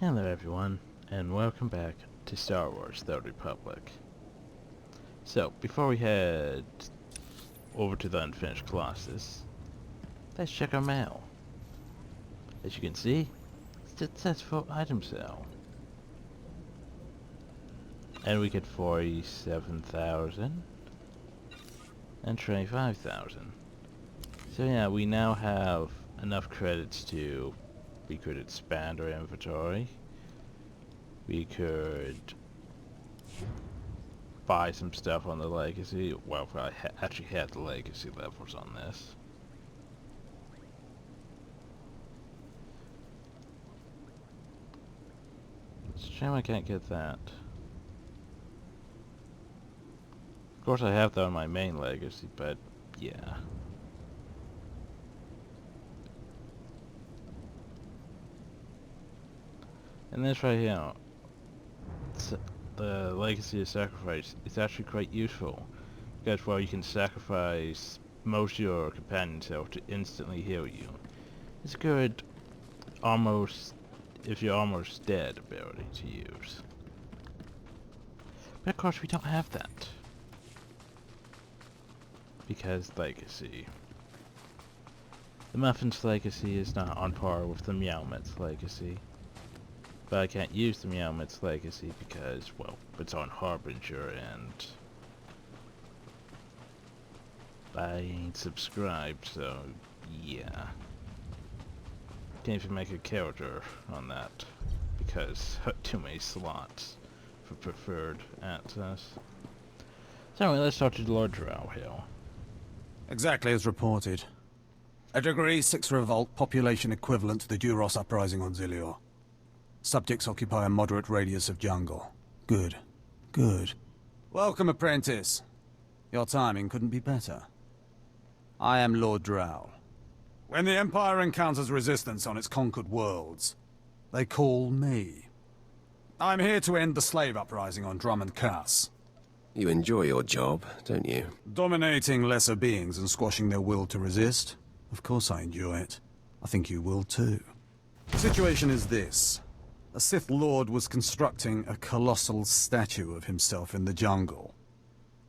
Hello everyone, and welcome back to Star Wars The Old Republic. So, before we head over to the Unfinished Colossus, let's check our mail. As you can see, it's a successful item sale. And we get 47,000 and 25,000. So yeah, we now have enough credits to... we could expand our inventory. We could buy some stuff on the legacy. Well, I actually had the legacy levels on this. It's a shame I can't get that. Of course I have that on my main legacy, but yeah. And this right here, the Legacy of Sacrifice, is actually quite useful. Because while you can sacrifice most of your companion self to instantly heal you, it's a good, almost, if you're almost dead ability to use. But of course we don't have that. Because Legacy. The Muffin's Legacy is not on par with the Meowmith's Legacy. But I can't use the Meowmith's Legacy because, well, it's on Harbinger and I ain't subscribed, so yeah. Can't even make a character on that because too many slots for preferred access. So anyway, let's talk to Lord Drow here. Exactly as reported. A Degree 6 revolt, population equivalent to the Duros uprising on Zilior. Subjects occupy a moderate radius of jungle. Good. Good. Welcome, apprentice. Your timing couldn't be better. I am Lord Drow. When the Empire encounters resistance on its conquered worlds, they call me. I'm here to end the slave uprising on Drummond Cass. You enjoy your job, don't you? Dominating lesser beings and squashing their will to resist? Of course I enjoy it. I think you will too. The situation is this. A Sith Lord was constructing a colossal statue of himself in the jungle.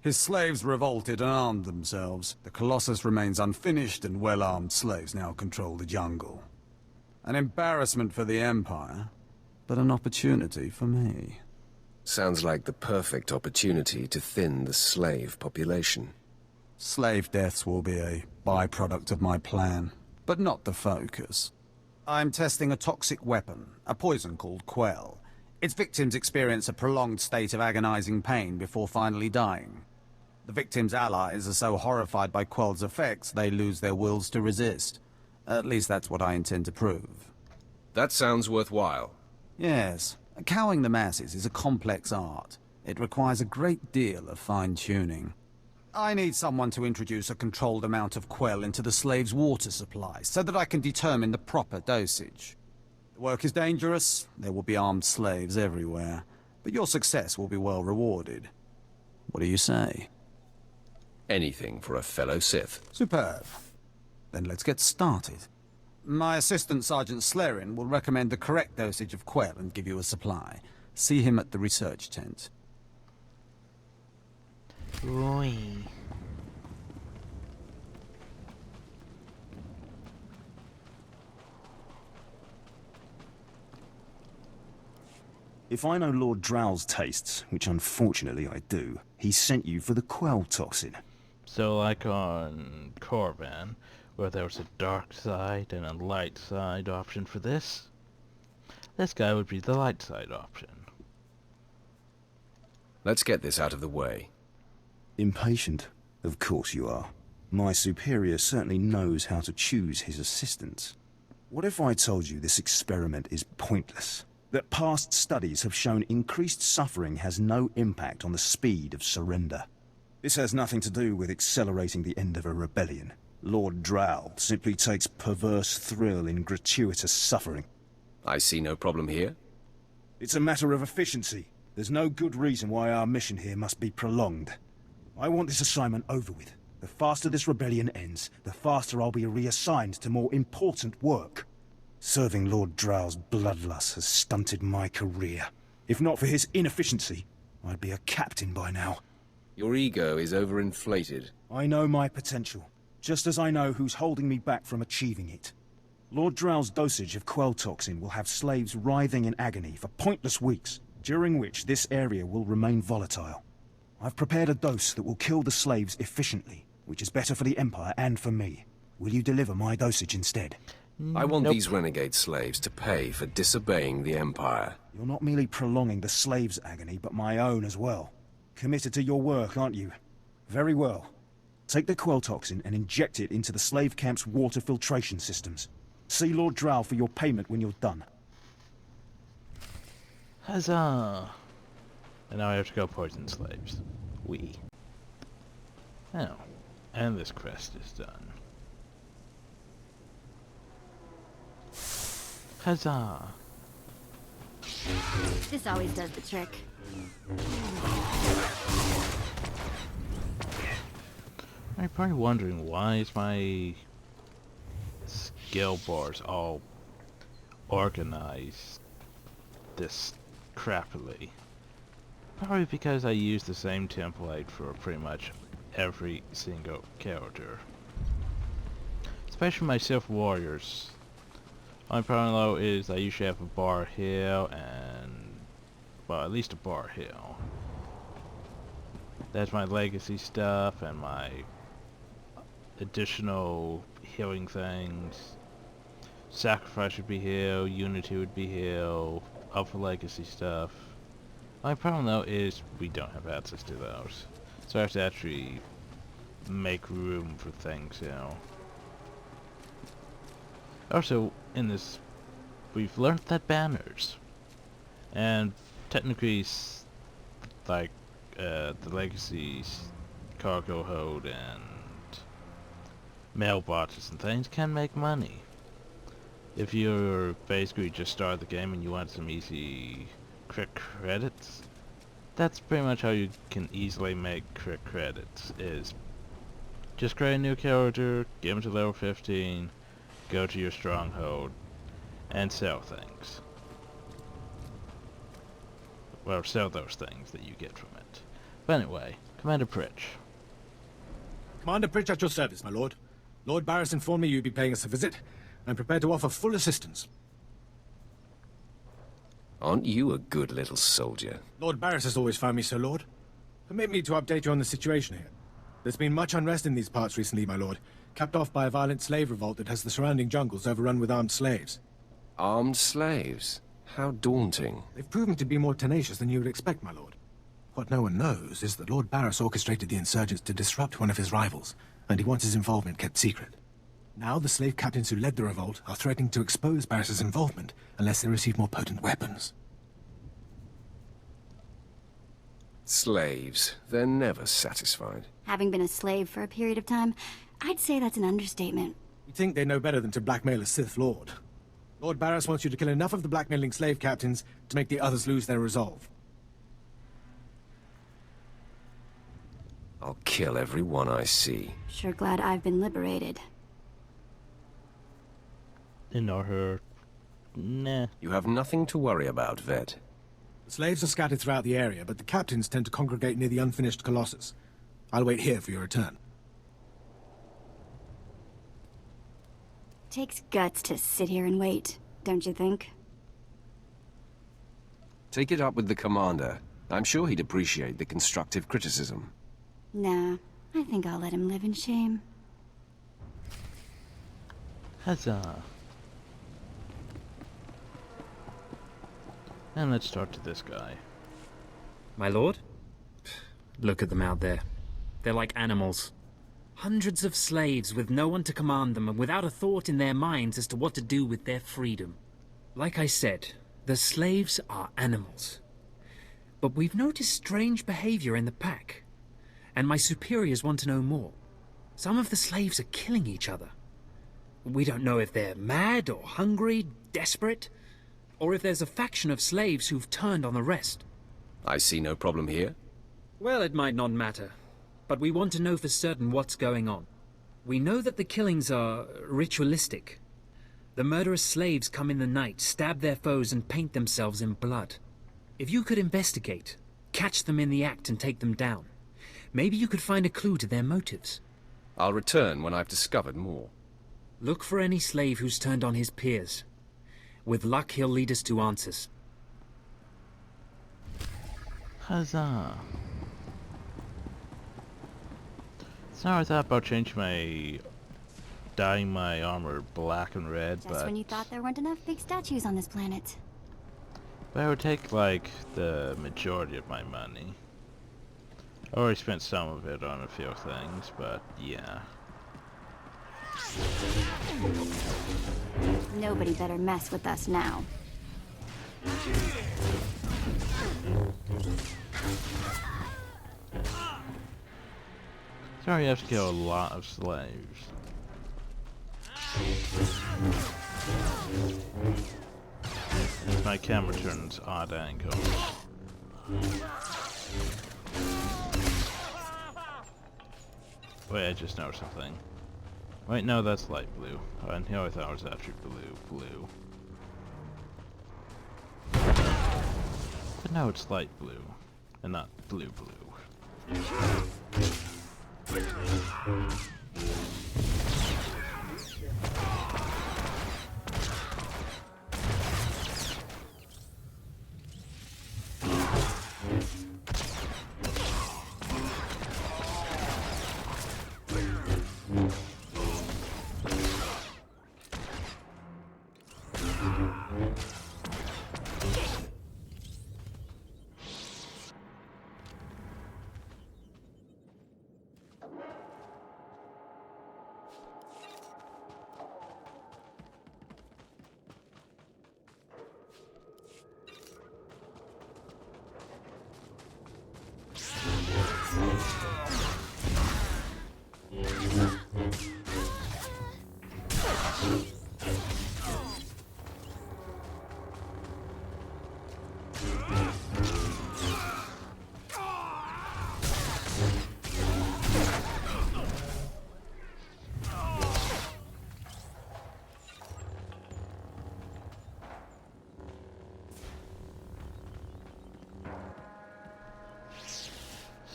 His slaves revolted and armed themselves. The Colossus remains unfinished and well-armed slaves now control the jungle. An embarrassment for the Empire, but an opportunity for me. Sounds like the perfect opportunity to thin the slave population. Slave deaths will be a byproduct of my plan, but not the focus. I'm testing a toxic weapon, a poison called Quell. Its victims experience a prolonged state of agonizing pain before finally dying. The victims' allies are so horrified by Quell's effects, they lose their wills to resist. At least that's what I intend to prove. That sounds worthwhile. Yes. Cowing the masses is a complex art. It requires a great deal of fine-tuning. I need someone to introduce a controlled amount of Quell into the slaves' water supply, so that I can determine the proper dosage. The work is dangerous, there will be armed slaves everywhere, but your success will be well rewarded. What do you say? Anything for a fellow Sith. Superb. Then let's get started. My assistant, Sergeant Slerin, will recommend the correct dosage of Quell and give you a supply. See him at the research tent. Roy. If I know Lord Drow's tastes, which unfortunately I do, he sent you for the Quell toxin. So like on Korvan, where there was a dark side and a light side option for this guy would be the light side option. Let's get this out of the way. Impatient? Of course you are. My superior certainly knows how to choose his assistants. What if I told you this experiment is pointless? That past studies have shown increased suffering has no impact on the speed of surrender. This has nothing to do with accelerating the end of a rebellion. Lord Drow simply takes perverse thrill in gratuitous suffering. I see no problem here. It's a matter of efficiency. There's no good reason why our mission here must be prolonged. I want this assignment over with. The faster this rebellion ends, the faster I'll be reassigned to more important work. Serving Lord Drow's bloodlust has stunted my career. If not for his inefficiency, I'd be a captain by now. Your ego is overinflated. I know my potential, just as I know who's holding me back from achieving it. Lord Drow's dosage of quell toxin will have slaves writhing in agony for pointless weeks, during which this area will remain volatile. I've prepared a dose that will kill the slaves efficiently, which is better for the Empire and for me. Will you deliver my dosage instead? I want Nope. these renegade slaves to pay for disobeying the Empire. You're not merely prolonging the slaves' agony, but my own as well. Committed to your work, aren't you? Very well. Take the quell toxin and inject it into the slave camp's water filtration systems. See Lord Drow for your payment when you're done. Huzzah! And now I have to go poison slaves. Oh. And this quest is done. Huzzah! This always does the trick. You're probably wondering, why is my skill bars all organized this crappily? Probably because I use the same template for pretty much every single character. Especially my Sith Warriors. My problem though is I usually have a bar here and, well, at least a bar here. That's my legacy stuff and my additional healing things. Sacrifice would be here, Unity would be here, Alpha Legacy stuff. My problem though is we don't have access to those. So I have to actually make room for things, you know. Also, in this, we've learned that banners, and technically, like, the Legacy's cargo hold and mailboxes and things can make money. If you're basically just started the game and you want some easy quick credits, that's pretty much how you can easily make quick credits, is just create a new character, get him to level 15, go to your stronghold, and sell things. Well, sell those things that you get from it. But anyway, Commander Pritch. Commander Pritch at your service, my lord. Lord Barris informed me you'd be paying us a visit. I'm prepared to offer full assistance. Aren't you a good little soldier? Lord Barris has always found me so, Lord. Permit me to update you on the situation here. There's been much unrest in these parts recently, my lord, capped off by a violent slave revolt that has the surrounding jungles overrun with armed slaves. Armed slaves? How daunting. They've proven to be more tenacious than you would expect, my lord. What no one knows is that Lord Barris orchestrated the insurgents to disrupt one of his rivals, and he wants his involvement kept secret. Now the slave captains who led the revolt are threatening to expose Barris's involvement unless they receive more potent weapons. Slaves. They're never satisfied. Having been a slave for a period of time, I'd say that's an understatement. You'd think they know better than to blackmail a Sith Lord. Lord Barris wants you to kill enough of the blackmailing slave captains to make the others lose their resolve. I'll kill every one I see. Sure glad I've been liberated. Ignore her. Nah. You have nothing to worry about, Vet. The slaves are scattered throughout the area, but the captains tend to congregate near the unfinished Colossus. I'll wait here for your return. Takes guts to sit here and wait, don't you think? Take it up with the commander. I'm sure he'd appreciate the constructive criticism. Nah, I think I'll let him live in shame. Huzzah. And let's talk to this guy. My lord? Look at them out there. They're like animals. Hundreds of slaves with no one to command them and without a thought in their minds as to what to do with their freedom. Like I said, the slaves are animals. But we've noticed strange behavior in the pack. And my superiors want to know more. Some of the slaves are killing each other. We don't know if they're mad or hungry, desperate, or if there's a faction of slaves who've turned on the rest. I see no problem here. Well, it might not matter, but we want to know for certain what's going on. We know that the killings are ritualistic. The murderous slaves come in the night, stab their foes, and paint themselves in blood. If you could investigate, catch them in the act and take them down, maybe you could find a clue to their motives. I'll return when I've discovered more. Look for any slave who's turned on his peers. With luck, he'll lead us to answers. Huzzah. Sorry, I thought about dyeing my armor black and red, Just when you thought there weren't enough big statues on this planet. But it would take, like, the majority of my money. I already spent some of it on a few things, but yeah. Nobody better mess with us now. Sorry, you have to kill a lot of slaves. As my camera turns odd angles. Wait, I just noticed something. Wait, no, that's light blue. And here I thought it was actually blue. But no, it's light blue, and not blue.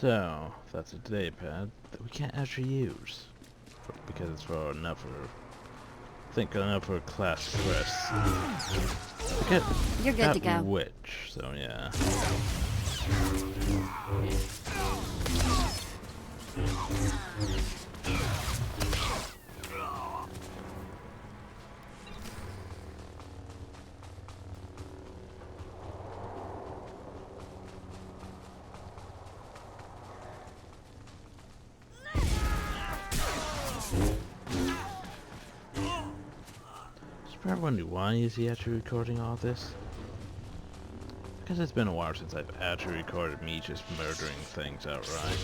So, that's a day pad that we can't actually use. Because it's for another... I think another class quest. You're good to go. Witch, so yeah. I'm wondering why is he actually recording all this? Because it's been a while since I've actually recorded me just murdering things outright.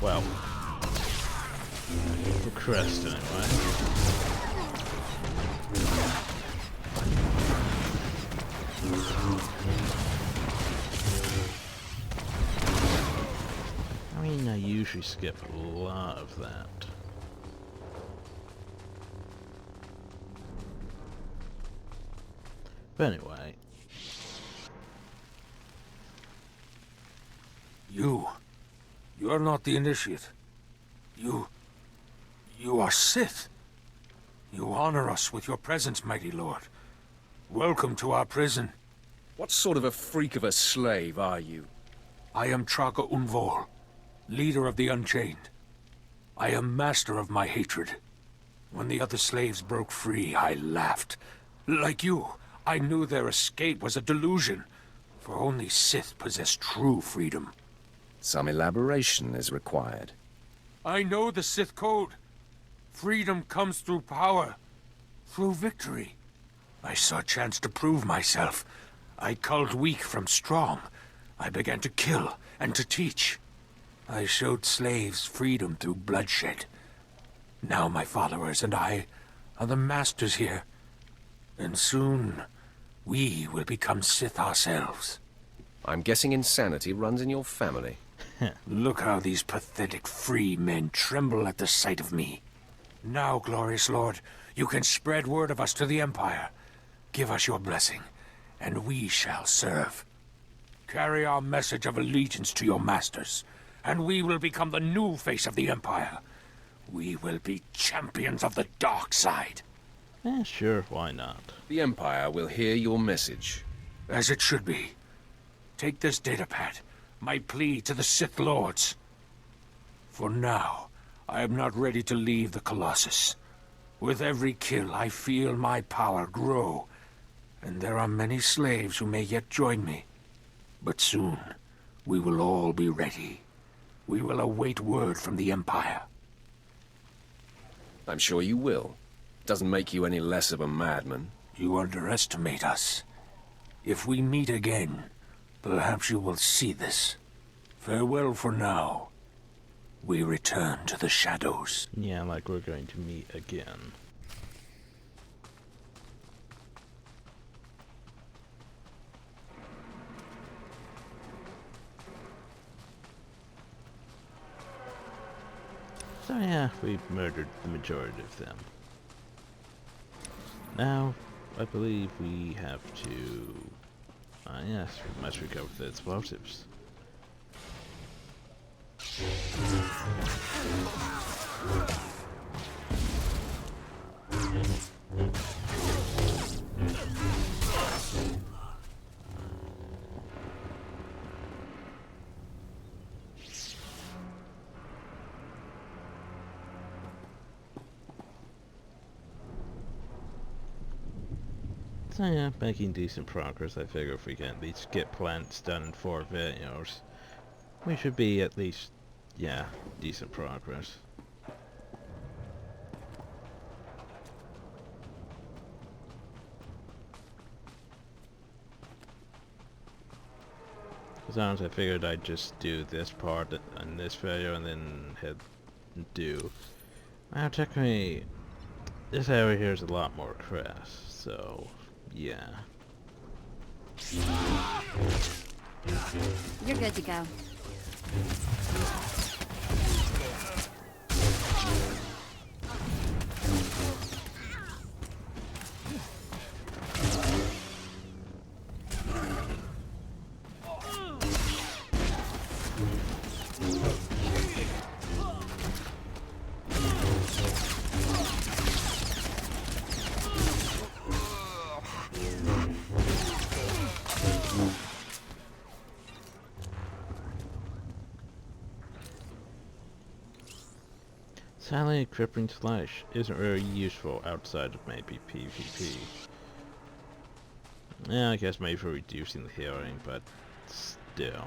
Well, for Crest anyway. I mean, I usually skip a lot of that. But anyway. You're not the initiate. You are Sith. You honor us with your presence, mighty lord. Welcome to our prison. What sort of a freak of a slave are you? I am Traga Unvol, leader of the Unchained. I am master of my hatred. When the other slaves broke free, I laughed. Like you, I knew their escape was a delusion, for only Sith possess true freedom. Some elaboration is required. I know the Sith code. Freedom comes through power, through victory. I saw a chance to prove myself. I culled weak from strong. I began to kill and to teach. I showed slaves freedom through bloodshed. Now my followers and I are the masters here. And soon, we will become Sith ourselves. I'm guessing insanity runs in your family. Look how these pathetic free men tremble at the sight of me. Now, glorious lord, You can spread word of us to the Empire. Give us your blessing, and we shall serve. Carry our message of allegiance to your masters, and we will become the new face of the Empire. We will be champions of the dark side. Sure, why not? The Empire will hear your message. As it should be. Take this datapad, my plea to the Sith Lords. For now, I am not ready to leave the Colossus. With every kill, I feel my power grow, and there are many slaves who may yet join me. But soon, we will all be ready. We will await word from the Empire. I'm sure you will. Doesn't make you any less of a madman. You underestimate us. If we meet again, perhaps you will see this. Farewell for now. We return to the shadows. Yeah, like we're going to meet again. So yeah, we murdered the majority of them. Now, I believe we have to... yes, we must recover the explosives. So yeah, making decent progress. I figure if we can at least get plants done in 4 videos, we should be at least, yeah, decent progress. Sometimes I figured I'd just do this part in this video and then head do. Now technically, this area here is a lot more crass, so yeah. You're good to go. Sadly, crippling slash isn't very useful outside of maybe PvP. Yeah, I guess maybe for reducing the healing, but still.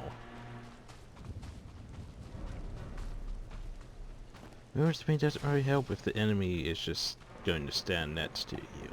Mirror speed doesn't really help if the enemy is just going to stand next to you.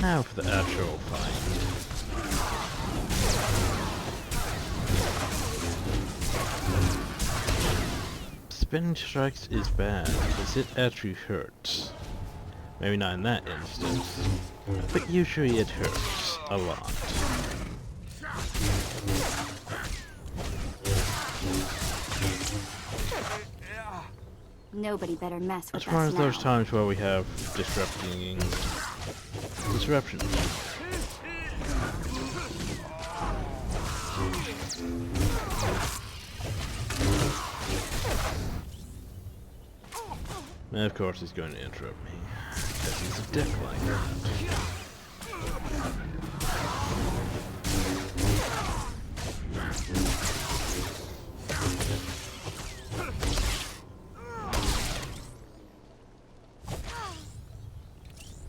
Now for the actual fight. Spinning strikes is bad, because it actually hurts. Maybe not in that instance, but usually it hurts a lot. Nobody better mess with It's us one of those now. times where we have disruptions. And of course he's going to interrupt me, because he's a dick like that.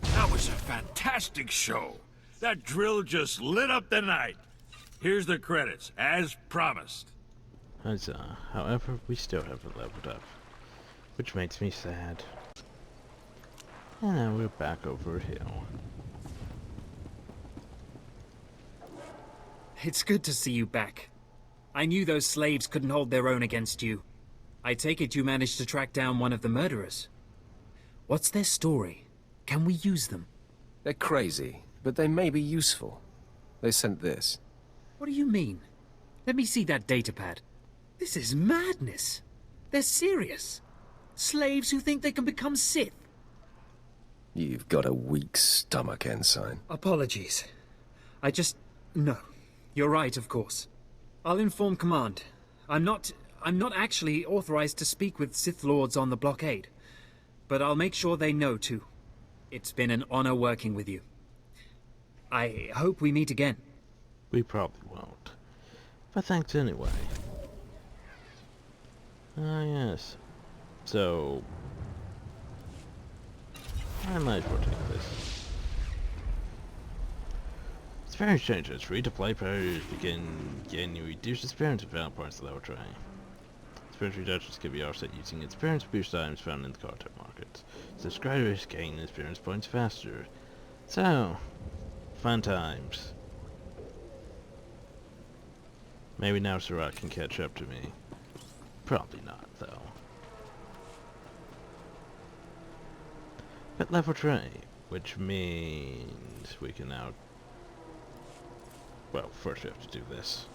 That was a fantastic show. That drill just lit up the night. Here's the credits, as promised. Huzzah. However, we still haven't leveled up, which makes me sad. And now we're back over a hill. It's good to see you back. I knew those slaves couldn't hold their own against you. I take it you managed to track down one of the murderers. What's their story? Can we use them? They're crazy, but they may be useful. They sent this. What do you mean? Let me see that datapad. This is madness. They're serious. Slaves who think they can become Sith. You've got a weak stomach, Ensign. Apologies. No. You're right, of course. I'll inform Command. I'm not actually authorized to speak with Sith Lords on the blockade. But I'll make sure they know, too. It's been an honor working with you. I hope we meet again. We probably won't. But thanks anyway. Ah, yes. So... I might as well take this. It's very strange as free-to-play players begin getting reduced experience and value points to level training. Experience reductions can be offset using experience boost items found in the content market. Subscribers gain experience points faster. So, fun times. Maybe now Sirach can catch up to me. Probably not, though. But level 3, which means we can now... Well, first we have to do this.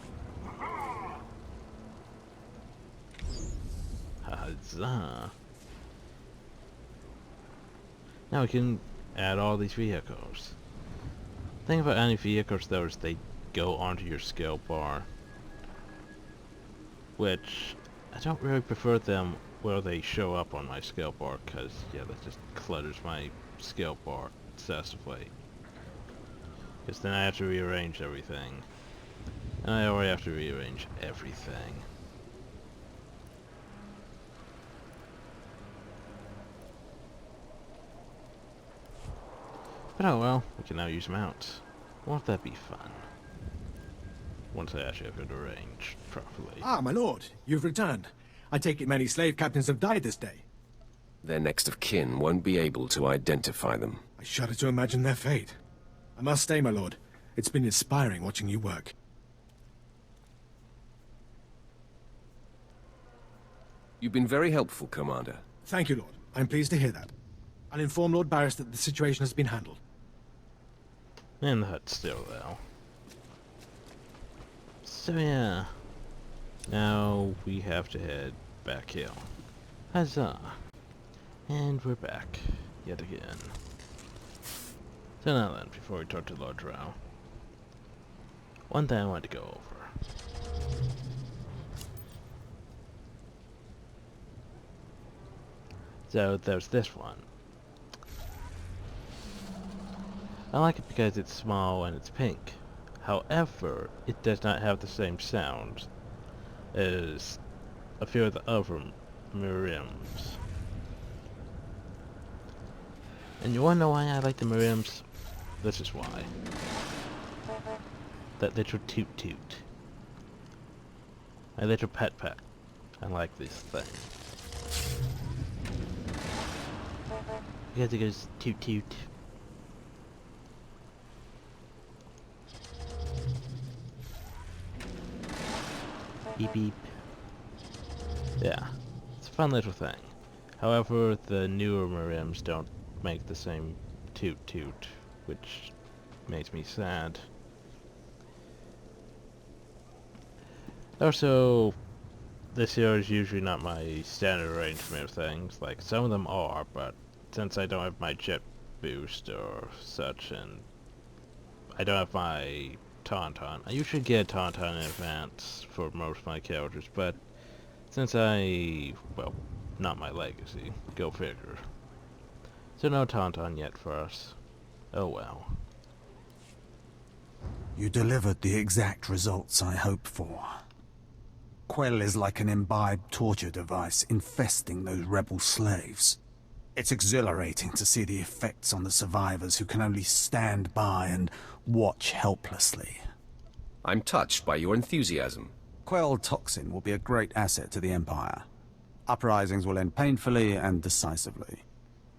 Huzzah! Now we can add all these vehicles. The thing about adding vehicles though is they go onto your skill bar. Which, I don't really prefer them where they show up on my skill bar, because, yeah, that just clutters my skill bar excessively. Because then I have to rearrange everything. And I already have to rearrange everything. But oh well, we can now use mounts. Won't that be fun? Once I actually have it arranged properly. Ah, my lord, you've returned. I take it many slave captains have died this day. Their next of kin won't be able to identify them. I shudder to imagine their fate. I must stay, my lord. It's been inspiring watching you work. You've been very helpful, Commander. Thank you, Lord. I'm pleased to hear that. I'll inform Lord Barris that the situation has been handled. In the hut still, though. So yeah. Now we have to head back hill. Huzzah! And we're back. Yet again. So now then, before we talk to Lord Drow. One thing I wanted to go over. So there's this one. I like it because it's small and it's pink. However, it does not have the same sound as a few of the other Miriams. And you wanna know why I like the Miriams? This is why. That little toot toot. My little pet pet. I like this thing. Because it goes toot toot. Beep beep. Yeah, it's a fun little thing. However, the newer Miriams don't make the same toot toot, which makes me sad. Also, this here is usually not my standard arrangement of things. Like, some of them are, but since I don't have my jet boost or such, and I don't have my Tauntaun. I usually get a Tauntaun in advance for most of my characters, but since well, not my legacy, go figure. So no Tauntaun yet for us. Oh well. You delivered the exact results I hoped for. Quell is like an imbibed torture device infesting those rebel slaves. It's exhilarating to see the effects on the survivors who can only stand by and watch helplessly. I'm touched by your enthusiasm. Quell toxin will be a great asset to the Empire. Uprisings will end painfully and decisively.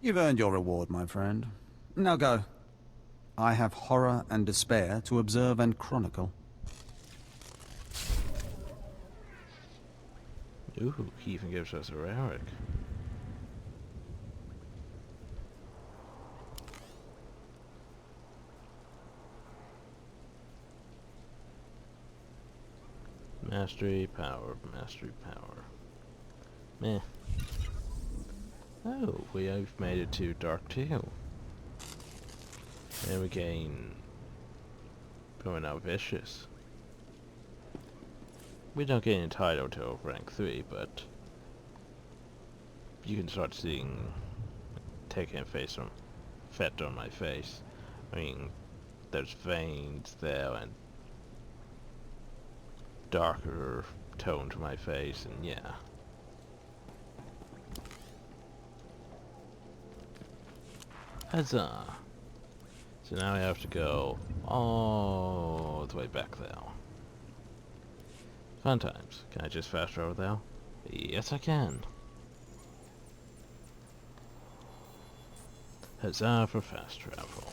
You've earned your reward, my friend. Now go. I have horror and despair to observe and chronicle. Ooh, he even gives us a relic. Mastery power, mastery power. Meh. Oh, we have made it to Dark 2. And we gain... Going out vicious. We don't get entitled to rank 3, but... You can start seeing... Taking face on... Effect on my face. I mean... There's veins there and... Darker tone to my face, and yeah. Huzzah! So now we have to go all the way back there. Fun times. Can I just fast travel there? Yes, I can. Huzzah for fast travel.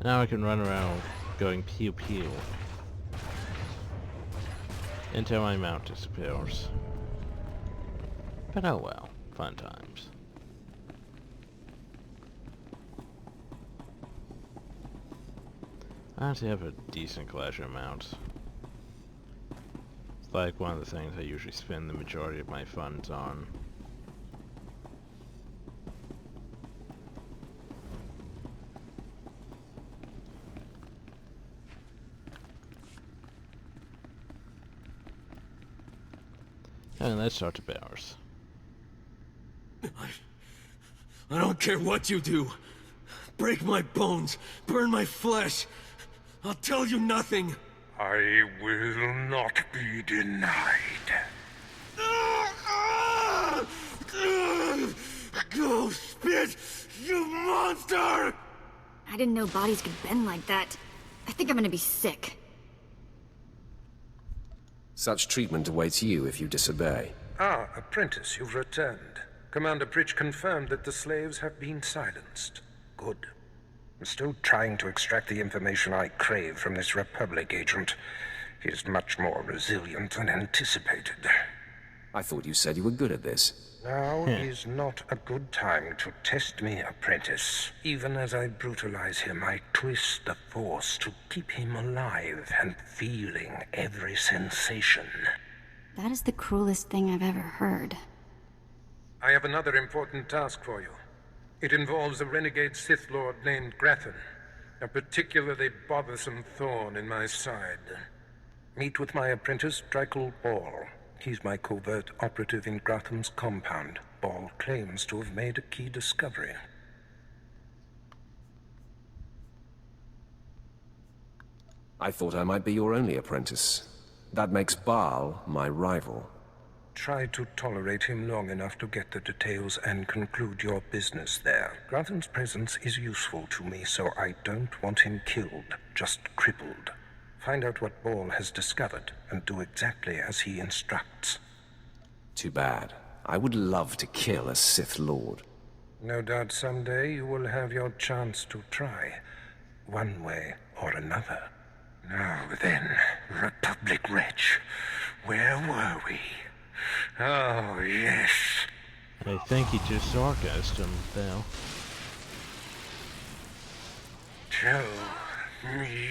Now I can run around going pew pew until my mount disappears. But oh well, fun times. I actually have a decent collection of mounts. It's like one of the things I usually spend the majority of my funds on. And let's start to bears. I don't care what you do. Break my bones, burn my flesh. I'll tell you nothing. I will not be denied. Go spit, you monster! I didn't know bodies could bend like that. I think I'm gonna be sick. Such treatment awaits you if you disobey. Ah, apprentice, you've returned. Commander Pritch confirmed that the slaves have been silenced. Good. I'm still trying to extract the information I crave from this Republic agent. He is much more resilient than anticipated. I thought you said you were good at this. Now is not a good time to test me, apprentice. Even as I brutalize him, I twist the Force to keep him alive and feeling every sensation. That is the cruelest thing I've ever heard. I have another important task for you. It involves a renegade Sith Lord named Grathan, a particularly bothersome thorn in my side. Meet with my apprentice, Drykel Ball. He's my covert operative in Grathan's compound. Ball claims to have made a key discovery. I thought I might be your only apprentice. That makes Baal my rival. Try to tolerate him long enough to get the details and conclude your business there. Grathan's presence is useful to me, so I don't want him killed, just crippled. Find out what Ball has discovered, and do exactly as he instructs. Too bad. I would love to kill a Sith Lord. No doubt someday you will have your chance to try, one way or another. Now then, Republic wretch, where were we? Oh, yes. I think he just sarcased him, though. Tell me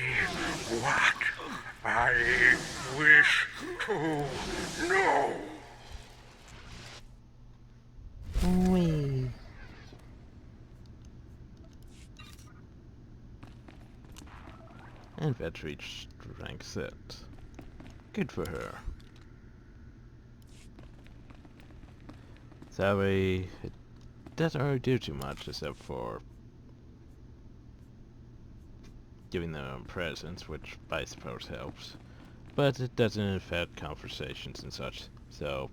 what I wish to know. Wee. And Vet reached rank 6. Good for her. That way, it doesn't really do too much except for giving them presents, which I suppose helps. But it doesn't affect conversations and such, so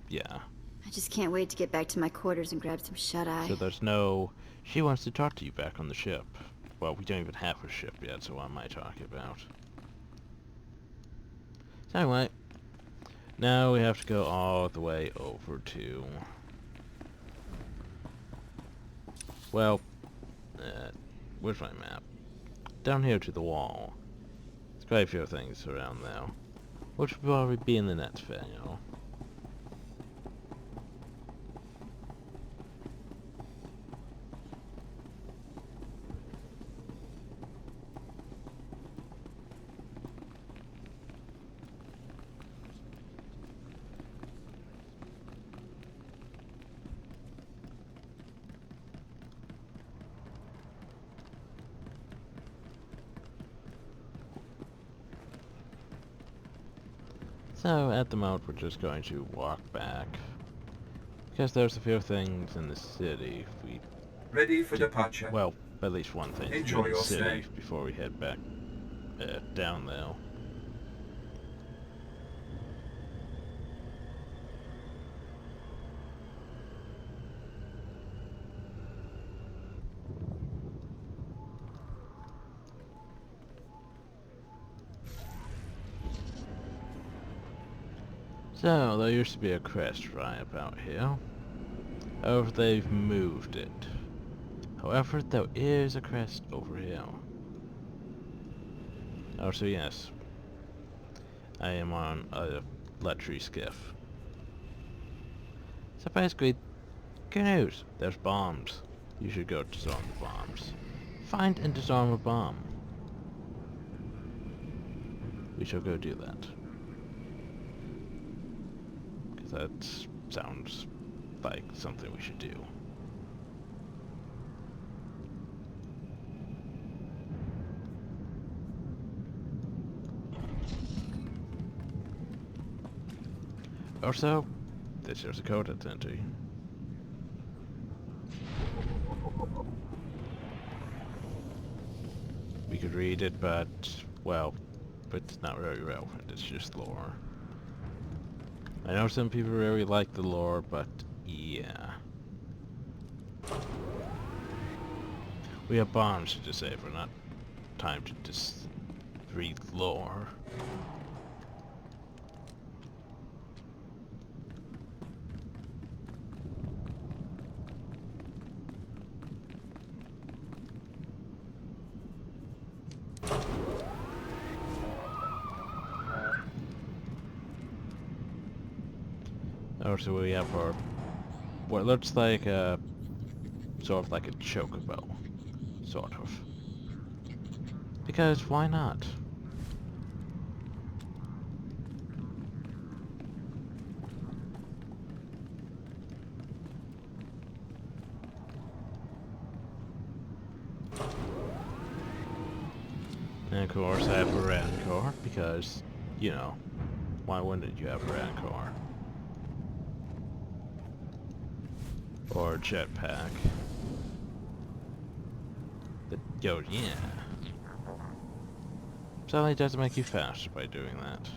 yeah. I just can't wait to get back to my quarters and grab some shut-eye. So there's no, she wants to talk to you back on the ship. Well, we don't even have a ship yet, so what am I talking about? So anyway, now we have to go all the way over to, well, where's my map? Down here to the wall. There's quite a few things around now, which will probably be in the next video. So, at the moment, we're just going to walk back. Because there's a few things in the city. We Ready for departure. Well, at least one thing Enjoy in the your city stay. before we head back down there. So, there used to be a crest right about here. However, they've moved it. However, there is a crest over here. Oh, so yes. I am on a luxury skiff. So basically, good news. There's bombs. You should go disarm the bombs. Find and disarm a bomb. We shall go do that. That sounds like something we should do. Also, this is a code to enter. We could read it, but, well, it's not very relevant. It's just lore. I know some people really like the lore, but yeah. We have bombs to disable, not time to just read lore. So we have our, what looks like a, sort of like a chocobo, sort of. Because why not? And of course I have a Rancor, because, you know, why wouldn't you have a Rancor? Or jetpack. That goes, yeah. Suddenly it doesn't make you faster by doing that.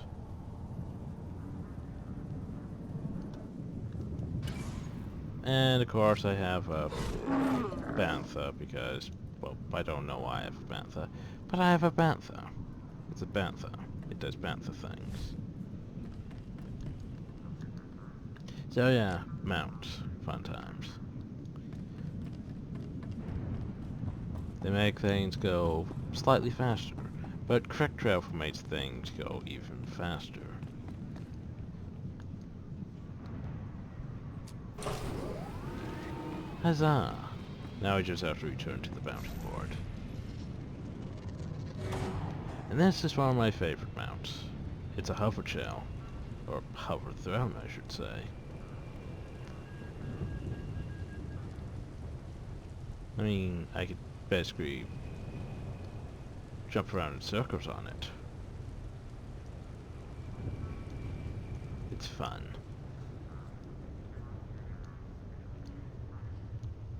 And of course I have a Bantha because, well, I don't know why I have a Bantha, but I have a Bantha. It's a Bantha. It does Bantha things. So yeah, mounts. Fun times. They make things go slightly faster, but correct travel makes things go even faster. Huzzah! Now we just have to return to the bounty board. And this is one of my favorite mounts. It's a hover shell, or hover throne I should say. I mean, I could basically jump around in circles on it. It's fun.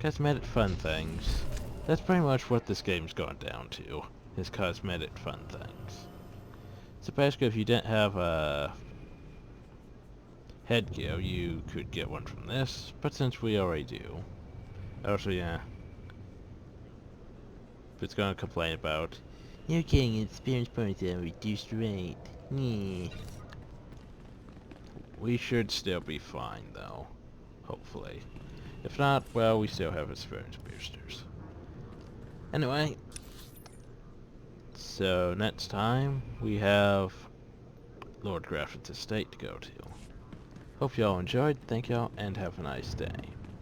Cosmetic fun things. That's pretty much what this game's gone down to. his cosmetic fun things. So basically, if you didn't have a headgear, you could get one from this, but since we already do, also yeah, if it's gonna complain about, you're getting experience points at a reduced rate, yeah. We should still be fine though, hopefully. If not, well, we still have experience boosters. Anyway, so next time we have Lord Grafton's estate to go to. Hope y'all enjoyed, thank y'all, and have a nice day.